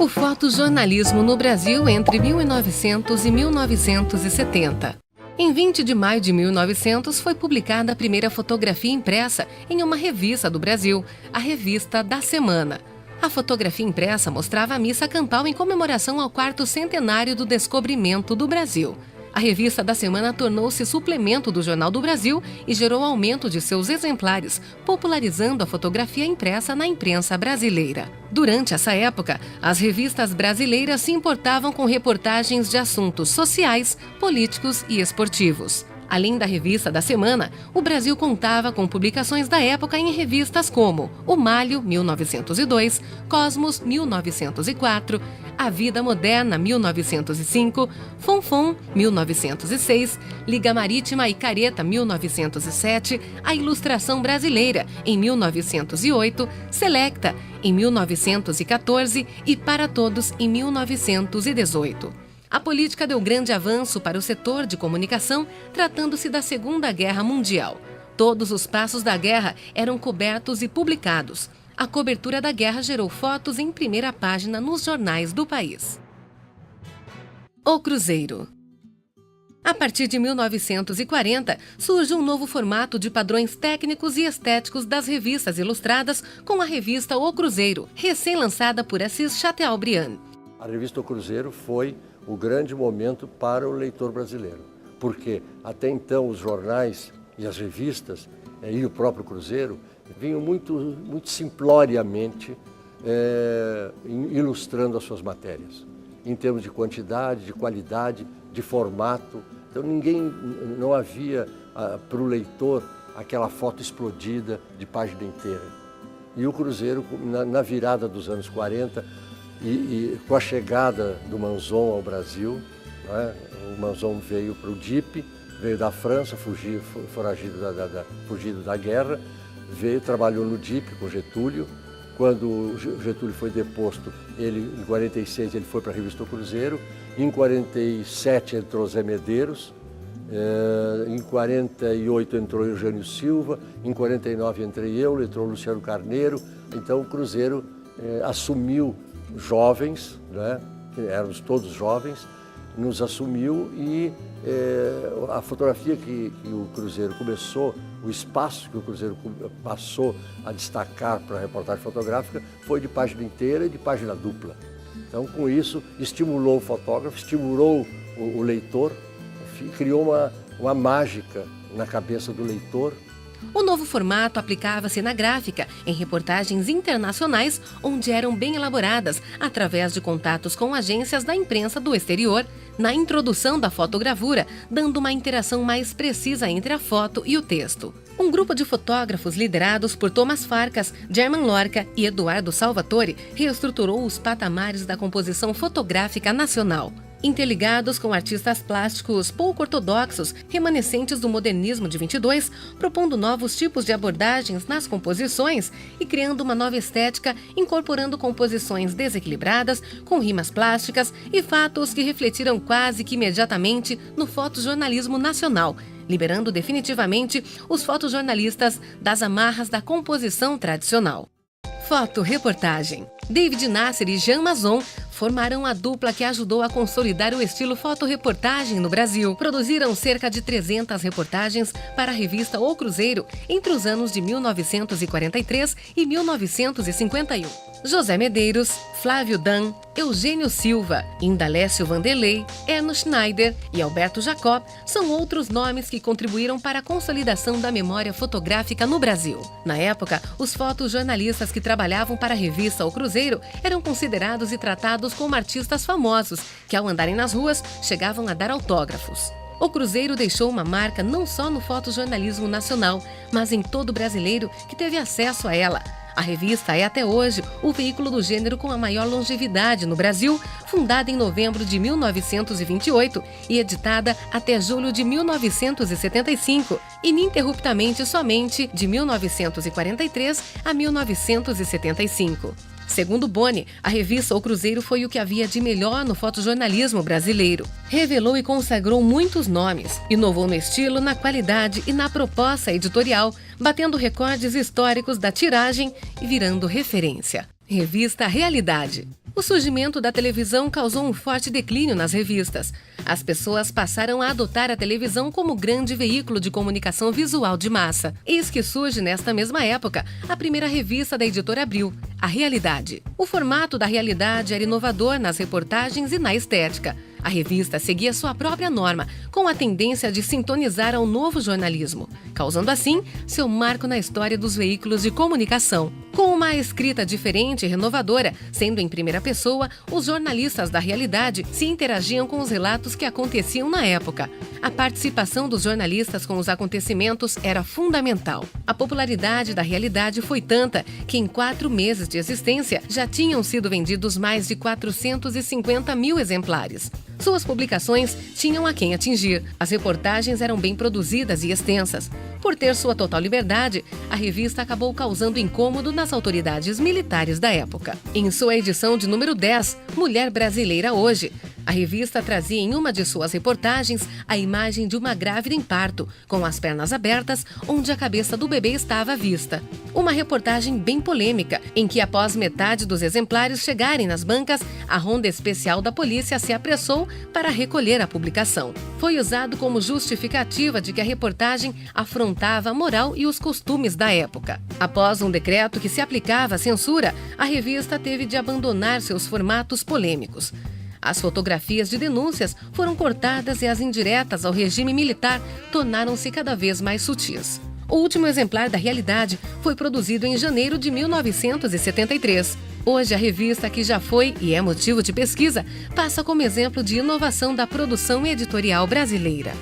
O fotojornalismo no Brasil entre 1900 e 1970. Em 20 de maio de 1900 foi publicada a primeira fotografia impressa em uma revista do Brasil, a Revista da Semana. A fotografia impressa mostrava a missa campal em comemoração ao 4º centenário do descobrimento do Brasil. A Revista da Semana tornou-se suplemento do Jornal do Brasil e gerou aumento de seus exemplares, popularizando a fotografia impressa na imprensa brasileira. Durante essa época, as revistas brasileiras se importavam com reportagens de assuntos sociais, políticos e esportivos. Além da Revista da Semana, o Brasil contava com publicações da época em revistas como O Malho, 1902, Cosmos, 1904, A Vida Moderna, 1905, Fonfon, 1906, Liga Marítima e Careta, 1907, A Ilustração Brasileira, em 1908, Selecta, em 1914 e Para Todos, em 1918. A política deu grande avanço para o setor de comunicação, tratando-se da Segunda Guerra Mundial. Todos os passos da guerra eram cobertos e publicados. A cobertura da guerra gerou fotos em primeira página nos jornais do país. O Cruzeiro. A partir de 1940, surge um novo formato de padrões técnicos e estéticos das revistas ilustradas com a revista O Cruzeiro, recém-lançada por Assis Chateaubriand. A revista O Cruzeiro foi o grande momento para o leitor brasileiro, porque até então os jornais e as revistas e o próprio Cruzeiro vinham muito simploriamente ilustrando as suas matérias, em termos de quantidade, de qualidade, de formato. Então não havia para o leitor aquela foto explodida de página inteira. E o Cruzeiro, na virada dos anos 40, e com a chegada do Manzon ao Brasil, né, o Manzon veio para o DIP, veio da França, fugido da guerra, trabalhou no DIP com Getúlio. Quando Getúlio foi deposto, em 46 ele foi para a revista O Cruzeiro, em 47 entrou Zé Medeiros, em 48 entrou Eugênio Silva, em 49 entrei eu, entrou Luciano Carneiro. Então o Cruzeiro assumiu jovens, né, que éramos todos jovens, nos assumiu e a fotografia que o Cruzeiro começou, o espaço que o Cruzeiro passou a destacar para a reportagem fotográfica foi de página inteira e de página dupla. Então, com isso, estimulou o fotógrafo, estimulou o leitor, criou uma mágica na cabeça do leitor. O novo formato aplicava-se na gráfica, em reportagens internacionais, onde eram bem elaboradas, através de contatos com agências da imprensa do exterior, na introdução da fotogravura, dando uma interação mais precisa entre a foto e o texto. Um grupo de fotógrafos liderados por Thomas Farkas, Germán Lorca e Eduardo Salvatore reestruturou os patamares da composição fotográfica nacional. Interligados com artistas plásticos pouco ortodoxos, remanescentes do modernismo de 22, propondo novos tipos de abordagens nas composições e criando uma nova estética, incorporando composições desequilibradas, com rimas plásticas e fatos que refletiram quase que imediatamente no fotojornalismo nacional, liberando definitivamente os fotojornalistas das amarras da composição tradicional. Fotoreportagem. David Nasser e Jean Mazon formaram a dupla que ajudou a consolidar o estilo fotoreportagem no Brasil. Produziram cerca de 300 reportagens para a revista O Cruzeiro entre os anos de 1943 e 1951. José Medeiros, Flávio Dan, Eugênio Silva, Indalécio Vanderlei, Erno Schneider e Alberto Jacob são outros nomes que contribuíram para a consolidação da memória fotográfica no Brasil. Na época, os fotojornalistas que trabalhavam para a revista O Cruzeiro eram considerados e tratados como artistas famosos, que ao andarem nas ruas, chegavam a dar autógrafos. O Cruzeiro deixou uma marca não só no fotojornalismo nacional, mas em todo brasileiro que teve acesso a ela. A revista é até hoje o veículo do gênero com a maior longevidade no Brasil, fundada em novembro de 1928 e editada até julho de 1975, ininterruptamente somente de 1943 a 1975. Segundo Boni, a revista O Cruzeiro foi o que havia de melhor no fotojornalismo brasileiro. Revelou e consagrou muitos nomes, inovou no estilo, na qualidade e na proposta editorial, batendo recordes históricos da tiragem e virando referência. Revista Realidade. O surgimento da televisão causou um forte declínio nas revistas. As pessoas passaram a adotar a televisão como grande veículo de comunicação visual de massa. Eis que surge, nesta mesma época, a primeira revista da editora Abril, A Realidade. O formato da Realidade era inovador nas reportagens e na estética. A revista seguia sua própria norma, com a tendência de sintonizar ao novo jornalismo, causando assim seu marco na história dos veículos de comunicação. Com uma escrita diferente e renovadora, sendo em primeira pessoa, os jornalistas da Realidade se interagiam com os relatos que aconteciam na época. A participação dos jornalistas com os acontecimentos era fundamental. A popularidade da Realidade foi tanta que em 4 meses de existência já tinham sido vendidos mais de 450 mil exemplares. Suas publicações tinham a quem atingir. As reportagens eram bem produzidas e extensas. Por ter sua total liberdade, a revista acabou causando incômodo nas autoridades militares da época. Em sua edição de número 10, Mulher Brasileira Hoje, a revista trazia em uma de suas reportagens a imagem de uma grávida em parto, com as pernas abertas, onde a cabeça do bebê estava à vista. Uma reportagem bem polêmica, em que após metade dos exemplares chegarem nas bancas, a ronda especial da polícia se apressou para recolher a publicação. Foi usado como justificativa de que a reportagem afrontava a moral e os costumes da época. Após um decreto que se aplicava à censura, a revista teve de abandonar seus formatos polêmicos. As fotografias de denúncias foram cortadas e as indiretas ao regime militar tornaram-se cada vez mais sutis. O último exemplar da Realidade foi produzido em janeiro de 1973. Hoje, a revista, que já foi e é motivo de pesquisa, passa como exemplo de inovação da produção editorial brasileira.